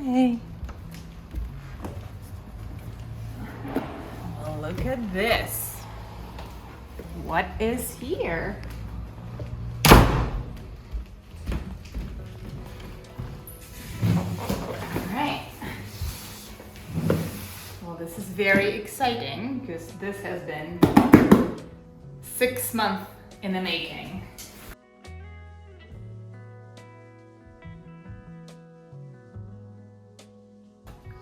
Hey. Well, look at this. What is here? Alright. Well, this is very exciting because this has been 6 months in the making.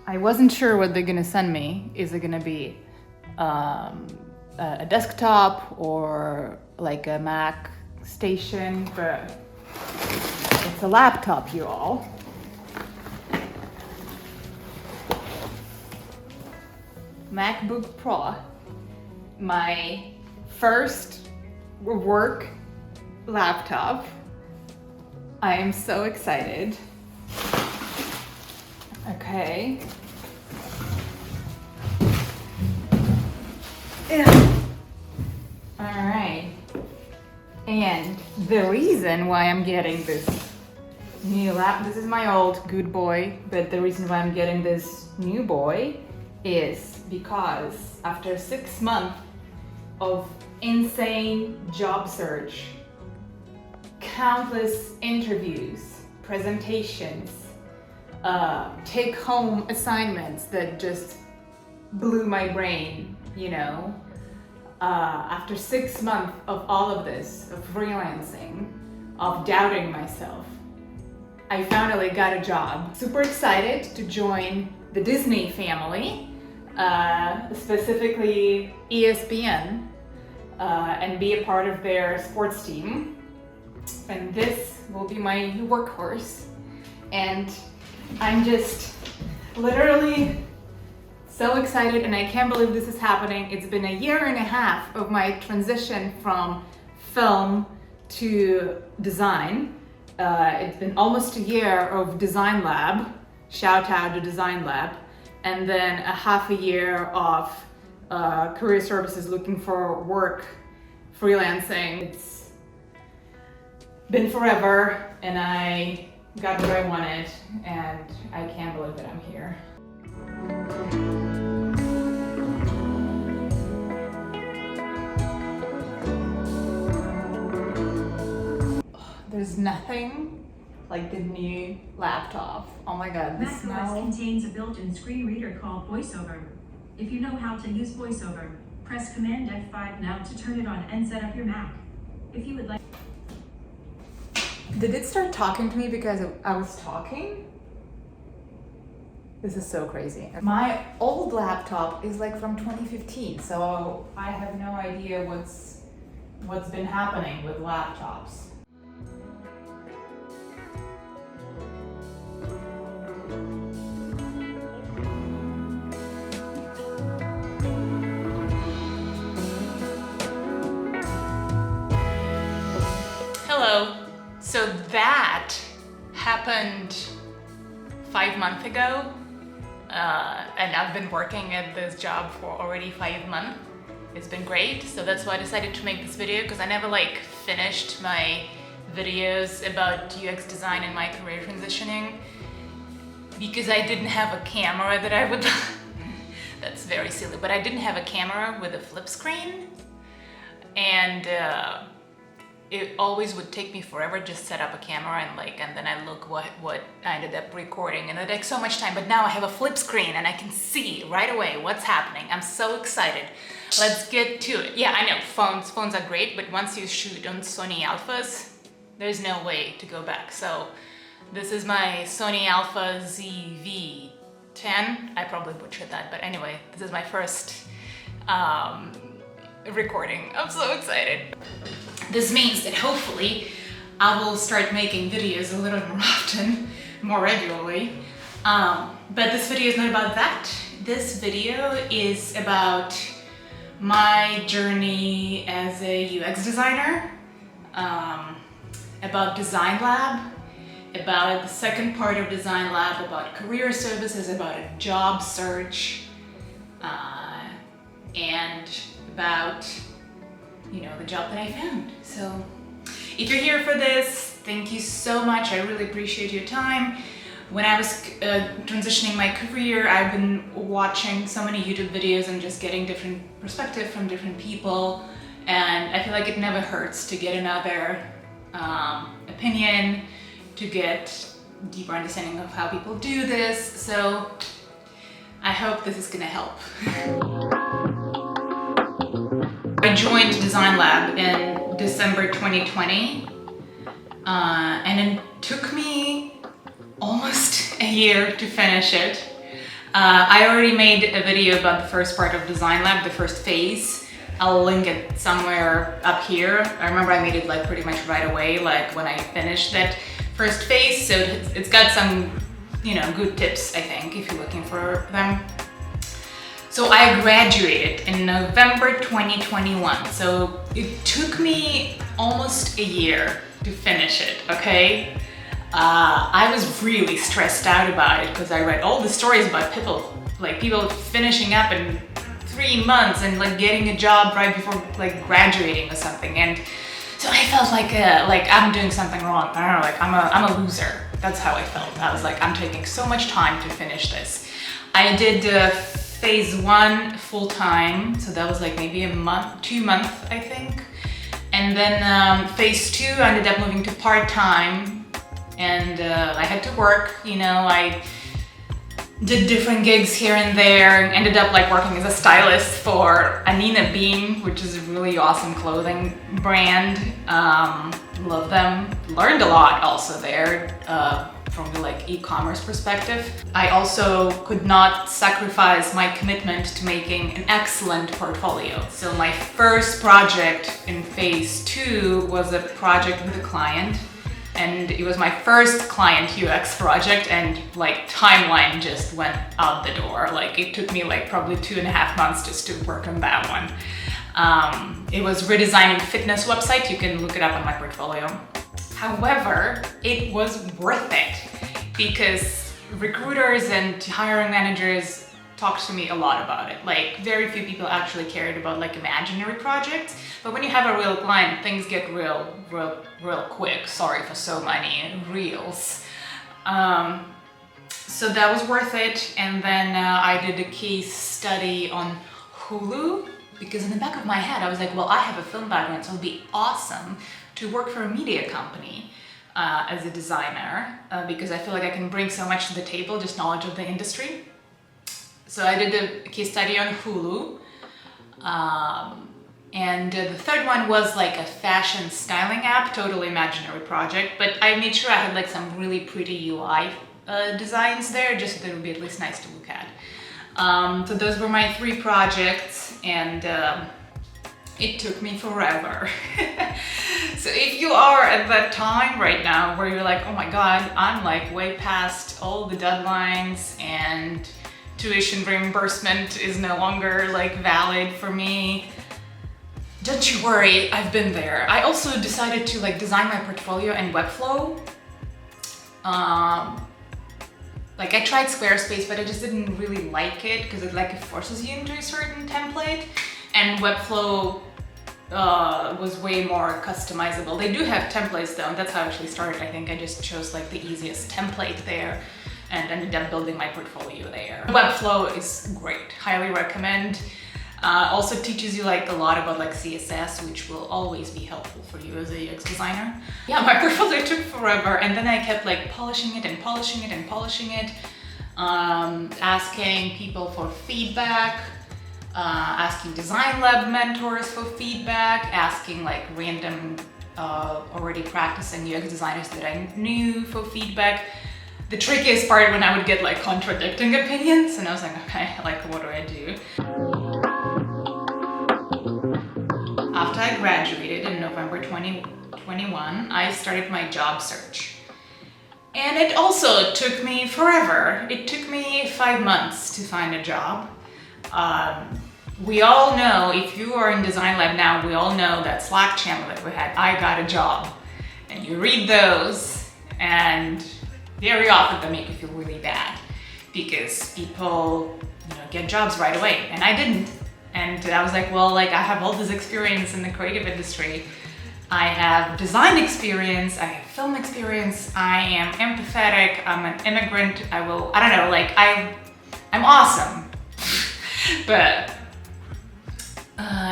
I wasn't sure what they're gonna send me. Is it gonna be a desktop or like a Mac station? But it's a laptop, you all. MacBook Pro, my first work laptop. I am so excited. Okay. All right. And the reason why I'm getting this new this is my old good boy, but the reason why I'm getting this new boy is because after 6 months of insane job search, countless interviews, presentations, take-home assignments that just blew my brain, you know. After 6 months of all of this, of freelancing, of doubting myself, I finally got a job. Super excited to join the Disney family, specifically ESPN, and be a part of their sports team. And this will be my workhorse. And I'm just literally so excited, and I can't believe this is happening. It's been 1.5 years of my transition from film to design. It's been almost 1 year of Designlab, shout out to Designlab, and then 1/2 year of career services looking for work, freelancing. It's been forever, and I got what I wanted, and I can't believe that I'm here. There's nothing like the new laptop. Oh my god, the smell. macOS contains a built-in screen reader called VoiceOver. If you know how to use VoiceOver, press Command F5 now to turn it on and set up your Mac. If you would like... Did it start talking to me because I was talking? This is so crazy. My old laptop is like from 2015, so I have no idea what's been happening with laptops. Hello. So that happened 5 months ago, and I've been working at this job for already 5 months. It's been great, so that's why I decided to make this video, because I never finished my videos about UX design and my career transitioning because I didn't have a camera that I would that's very silly, but I didn't have a camera with a flip screen, and it always would take me forever just set up a camera and then I look what I ended up recording, and it takes so much time. But now I have a flip screen and I can see right away what's happening. I'm so excited. Let's get to it. Yeah, I know phones are great, but once you shoot on Sony Alphas, there's no way to go back. So this is my Sony Alpha ZV-10. I probably butchered that, but anyway, this is my first recording. I'm so excited. This means that hopefully I will start making videos a little more often, more regularly. But this video is not about that. This video is about my journey as a UX designer, about Designlab, about the second part of Designlab, about career services, about a job search, and about, you know, the job that I found. So if you're here for this, thank you so much. I really appreciate your time. When I was transitioning my career, I've been watching so many YouTube videos and just getting different perspective from different people, and I feel like it never hurts to get another opinion, to get deeper understanding of how people do this. So I hope this is gonna help. I joined Designlab in December 2020, and it took me almost a year to finish it. I already made a video about the first part of Designlab, the first phase. I'll link it somewhere up here. I remember I made it like pretty much right away, like when I finished that first phase. So it's got some, you know, good tips, I think, if you're looking for them. So I graduated in November 2021. So it took me almost a year to finish it, okay? I was really stressed out about it because I read all the stories about people finishing up in 3 months and like getting a job right before like graduating or something. And so I felt like I'm doing something wrong. I don't know, like I'm a loser. That's how I felt. I was like, I'm taking so much time to finish this. I did phase 1 full time, so that was like maybe a month, 2 months, I think. And then phase 2, I ended up moving to part-time. And I had to work, you know, I did different gigs here and there, and ended up like working as a stylist for Anina Beam, which is a really awesome clothing brand. Love them. Learned a lot also there from the like e-commerce perspective. I also could not sacrifice my commitment to making an excellent portfolio. So my first project in phase 2 was a project with a client. And it was my first client UX project, and like timeline just went out the door. Like it took me like probably 2.5 months just to work on that one. It was redesigning fitness website. You can look it up on my portfolio. However, it was worth it because recruiters and hiring managers talked to me a lot about it. Like very few people actually cared about like imaginary projects, but when you have a real client, things get real quick. Sorry for so many reels. So that was worth it. And then I did a case study on Hulu because in the back of my head I was like, well, I have a film background, so it'd be awesome to work for a media company as a designer because I feel like I can bring so much to the table, just knowledge of the industry. So I did a case study on Hulu, and the third one was like a fashion styling app, totally imaginary project, but I made sure I had like some really pretty UI designs there, just so that it would be at least nice to look at. So those were my 3 projects, and it took me forever. So if you are at that time right now where you're like, oh my God, I'm like way past all the deadlines and tuition reimbursement is no longer like valid for me, don't you worry, I've been there. I also decided to like design my portfolio in Webflow. Like I tried Squarespace, but I just didn't really like it because it like forces you into a certain template, and Webflow was way more customizable. They do have templates though, and that's how I actually started. I think I just chose like the easiest template there and ended up building my portfolio there. Webflow is great, highly recommend. Also teaches you like a lot about like CSS, which will always be helpful for you as a UX designer. Yeah, my portfolio took forever, and then I kept like polishing it and polishing it and polishing it, asking people for feedback, asking Designlab mentors for feedback, asking like random already practicing UX designers that I knew for feedback. The trickiest part when I would get like contradicting opinions, and I was like, okay, like what do I do? After I graduated in November 2021, I started my job search. And it also took me forever. It took me 5 months to find a job. We all know, if you are in Designlab now, we all know that Slack channel that we had, I got a job. And you read those, and very often they make you feel really bad because people, you know, get jobs right away, and I didn't. And I was like, well, like I have all this experience in the creative industry. I have design experience, I have film experience, I am empathetic, I'm an immigrant, I don't know, like I'm awesome. But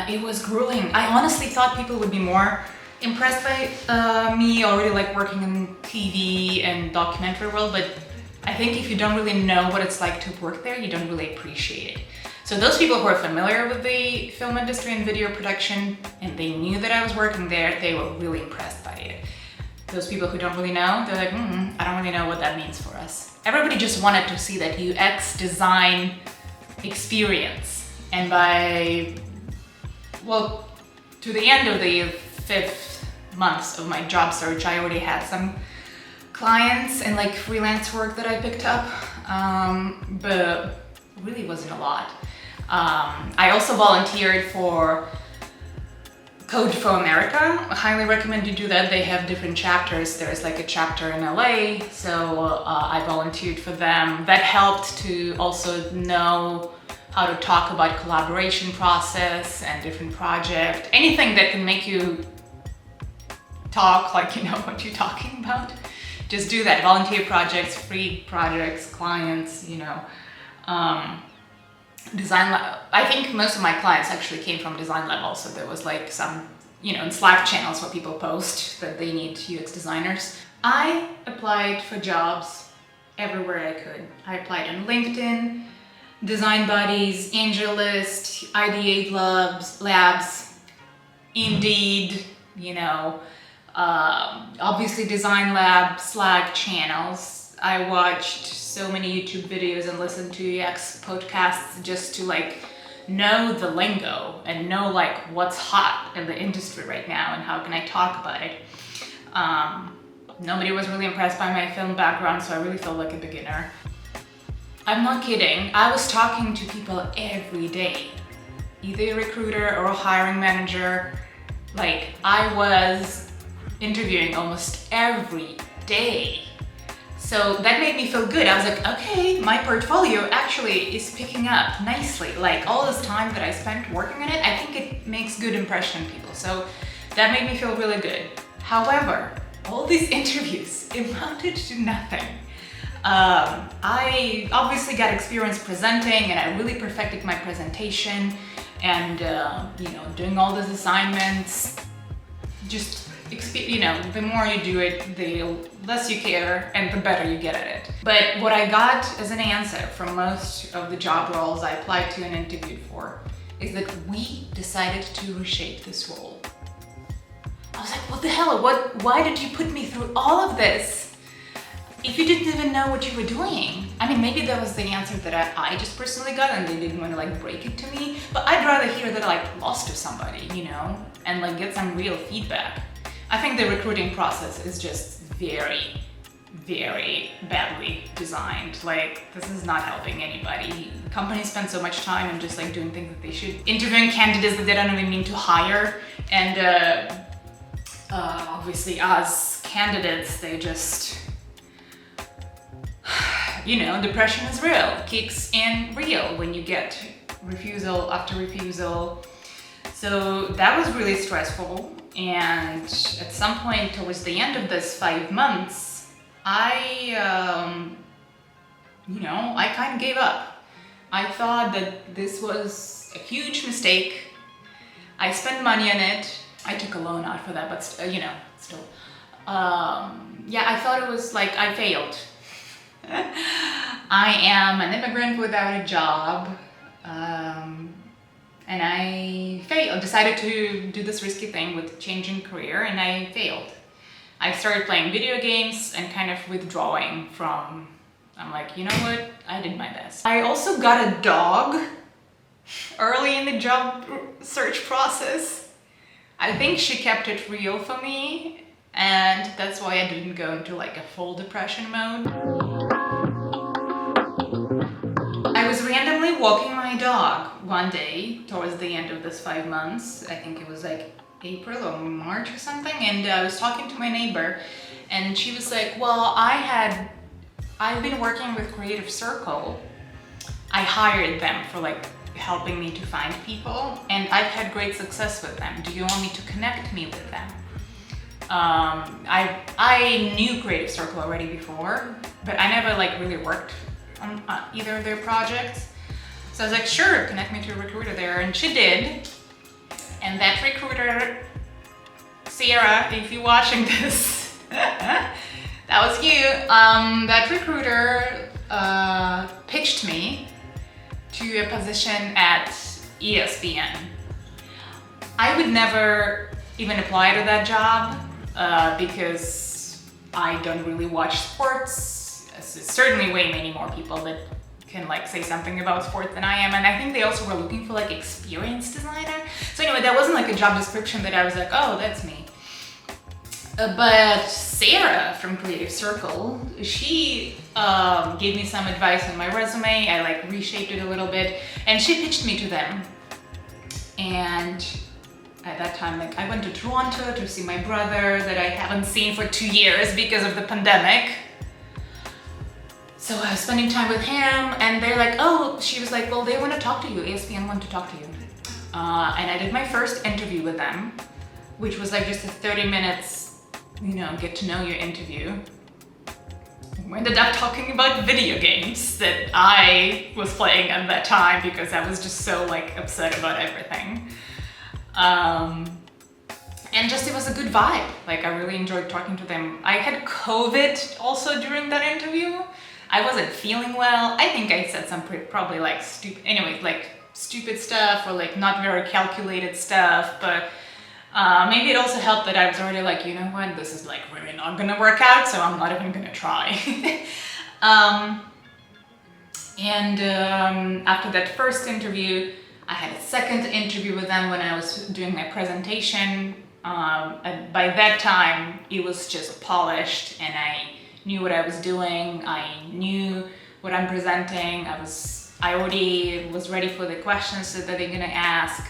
it was grueling. I honestly thought people would be more impressed by me already like working in TV and documentary world, but I think if you don't really know what it's like to work there, you don't really appreciate it. So those people who are familiar with the film industry and video production, and they knew that I was working there, they were really impressed by it. Those people who don't really know, they're like, I don't really know what that means for us. Everybody just wanted to see that UX design experience. And to the end of the 5th months of my job search, I already had some clients and like freelance work that I picked up, but really wasn't a lot. I also volunteered for Code for America. I highly recommend you do that. They have different chapters. There's like a chapter in LA, so I volunteered for them. That helped to also know how to talk about collaboration process and different projects. Anything that can make you talk like you know what you're talking about. Just do that. Volunteer projects, free projects, clients, you know. Designlab. I think most of my clients actually came from Designlab also. There was like some, you know, in Slack channels where people post that they need UX designers. I applied for jobs everywhere I could. I applied on LinkedIn, Design Buddies, AngelList, Ideate Labs, Indeed, you know, obviously Designlab, Slack channels. I watched so many YouTube videos and listened to UX podcasts just to like know the lingo and know like what's hot in the industry right now and how can I talk about it. Nobody was really impressed by my film background, so I really felt like a beginner. I'm not kidding. I was talking to people every day, either a recruiter or a hiring manager. Like I was interviewing almost every day. So that made me feel good. I was like, okay, my portfolio actually is picking up nicely. Like all this time that I spent working on it, I think it makes good impression on people. So that made me feel really good. However, all these interviews amounted to nothing. I obviously got experience presenting and I really perfected my presentation and, you know, doing all these assignments, just you know, the more you do it, the less you care and the better you get at it. But what I got as an answer from most of the job roles I applied to and interviewed for is that we decided to reshape this role. I was like, what the hell? Why did you put me through all of this if you didn't even know what you were doing? I mean, maybe that was the answer that I just personally got and they didn't want to like break it to me, but I'd rather hear that I like lost to somebody, you know, and like get some real feedback. I think the recruiting process is just very, very badly designed. Like, this is not helping anybody. Companies spend so much time in just like doing things that they should, interviewing candidates that they don't even mean to hire. And obviously as candidates, they just, you know, depression is real, kicks in real when you get refusal after refusal. So that was really stressful. And at some point towards the end of this 5 months, I, you know, I kind of gave up. I thought that this was a huge mistake. I spent money on it. I took a loan out for that, but you know, still. Yeah, I thought it was like I failed. I am an immigrant without a job. And I failed, decided to do this risky thing with changing career, and I failed. I started playing video games and kind of withdrawing from, I'm like, you know what, I did my best. I also got a dog early in the job search process. I think she kept it real for me, and that's why I didn't go into like a full depression mode. I was randomly walking my dog one day towards the end of this 5 months. I think it was like April or March or something, and I was talking to my neighbor and she was like, well, I've been working with Creative Circle. I hired them for like helping me to find people, and I've had great success with them. Do you want me to connect me with them? I knew Creative Circle already before, but I never like really worked on either of their projects. So I was like, sure, connect me to a recruiter there, and she did. And that recruiter, Sarah, if you're watching this, that was you. That recruiter pitched me to a position at ESPN. I would never even apply to that job because I don't really watch sports. There's certainly way many more people that can like say something about sports than I am, and I think they also were looking for like experienced designer. So anyway, that wasn't like a job description that I was like, oh, that's me. But Sarah from Creative Circle, she gave me some advice on my resume. I like reshaped it a little bit, and she pitched me to them. And at that time, like I went to Toronto to see my brother that I haven't seen for 2 years because of the pandemic. So I was spending time with him, and they're like, oh, she was like, well, they want to talk to you. ESPN want to talk to you. And I did my first interview with them, which was like just a 30 minutes, you know, get to know you interview. We ended up talking about video games that I was playing at that time because I was just so like upset about everything. And just it was a good vibe. Like I really enjoyed talking to them. I had COVID also during that interview. I wasn't feeling well. I think I said some probably like stupid stuff or like not very calculated stuff, but maybe it also helped that I was already like, you know what, this is like really not gonna work out, so I'm not even gonna try. After that first interview, I had a second interview with them when I was doing my presentation. And by that time, it was just polished and I knew what I was doing. I knew what I'm presenting. I already was ready for the questions that they're gonna ask.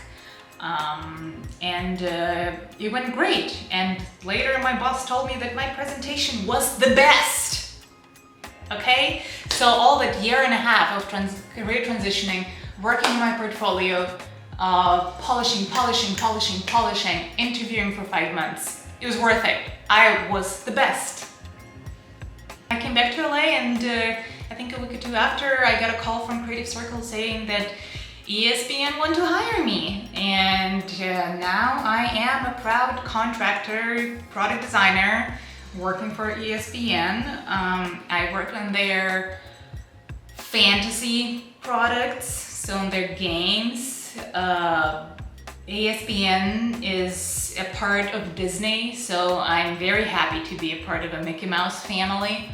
It went great. And later my boss told me that my presentation was the best. Okay? So all that year and a half of career transitioning, working on my portfolio, polishing, interviewing for 5 months, it was worth it. I was the best. I came back to LA and I think a week or two after, I got a call from Creative Circle saying that ESPN want to hire me. And now I am a proud contractor, product designer, working for ESPN. I work on their fantasy products, so on their games. ESPN is a part of Disney, so I'm very happy to be a part of a Mickey Mouse family.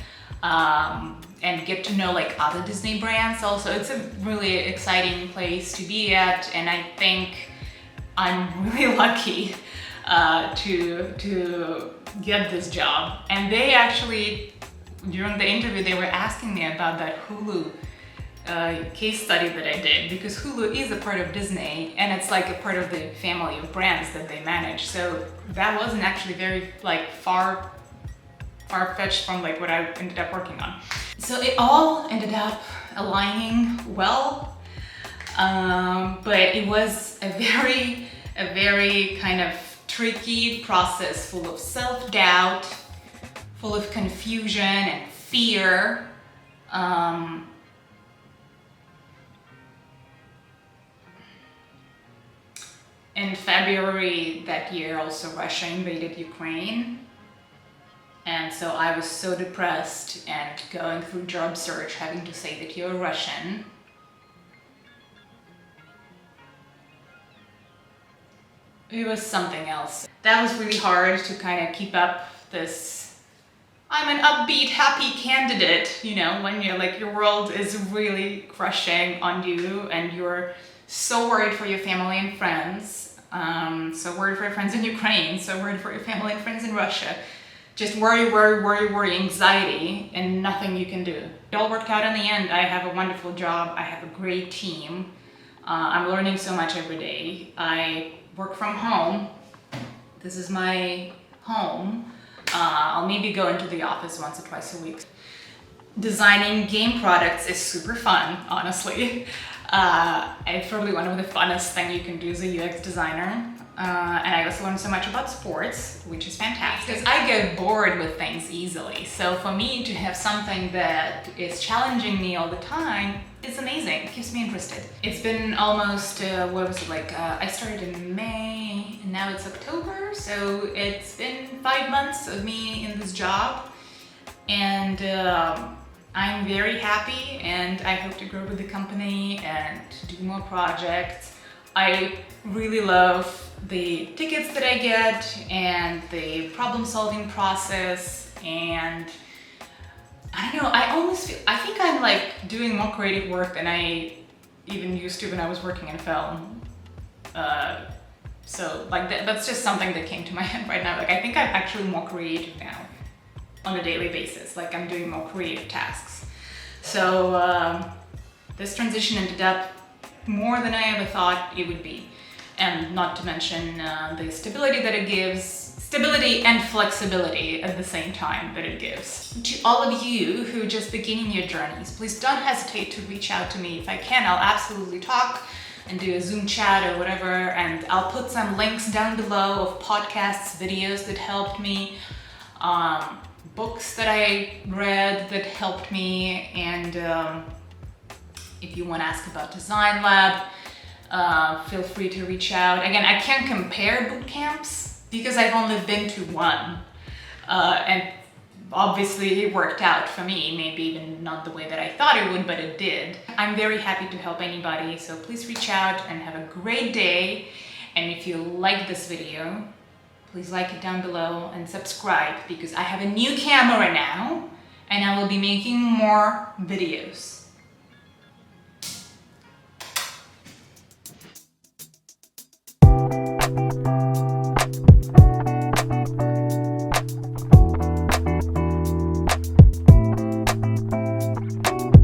And get to know like other Disney brands also. It's a really exciting place to be at, and I think I'm really lucky to get this job. And they actually, during the interview, they were asking me about that Hulu case study that I did, because Hulu is a part of Disney and it's like a part of the family of brands that they manage. So that wasn't actually very like far-fetched from like what I ended up working on. So it all ended up aligning well, but it was a very kind of tricky process, full of self-doubt, full of confusion and fear. In February that year, also Russia invaded Ukraine. And so I was so depressed and going through job search, having to say that you're Russian. It was something else. That was really hard to kind of keep up this, I'm an upbeat, happy candidate, you know, when you're like, your world is really crushing on you and you're so worried for your family and friends. So worried for your friends in Ukraine, so worried for your family and friends in Russia. Just worry, anxiety, and nothing you can do. It all worked out in the end. I have a wonderful job. I have a great team. I'm learning so much every day. I work from home. This is my home. I'll maybe go into the office once or twice a week. Designing game products is super fun, honestly. It's probably one of the funnest things you can do as a UX designer. And I also learned so much about sports, which is fantastic. Because I get bored with things easily. So for me to have something that is challenging me all the time is amazing. It keeps me interested. It's been almost, what was it like? I started in May and now it's October. So it's been 5 months of me in this job. And I'm very happy and I hope to grow with the company and do more projects. I really love the tickets that I get and the problem-solving process, and I don't know, I think I'm like doing more creative work than I even used to when I was working in film. So like that's just something that came to my head right now. Like I think I'm actually more creative now on a daily basis. Like I'm doing more creative tasks. So this transition ended up more than I ever thought it would be. And not to mention the stability that it gives, stability and flexibility at the same time that it gives. To all of you who are just beginning your journeys, please don't hesitate to reach out to me. If I can, I'll absolutely talk and do a Zoom chat or whatever, and I'll put some links down below of podcasts, videos that helped me, books that I read that helped me, and if you want to ask about Designlab, feel free to reach out. Again, I can't compare boot camps because I've only been to one, and obviously it worked out for me, maybe even not the way that I thought it would, but it did. I'm very happy to help anybody, so please reach out and have a great day. And if you like this video, please like it down below and subscribe, because I have a new camera now and I will be making more videos.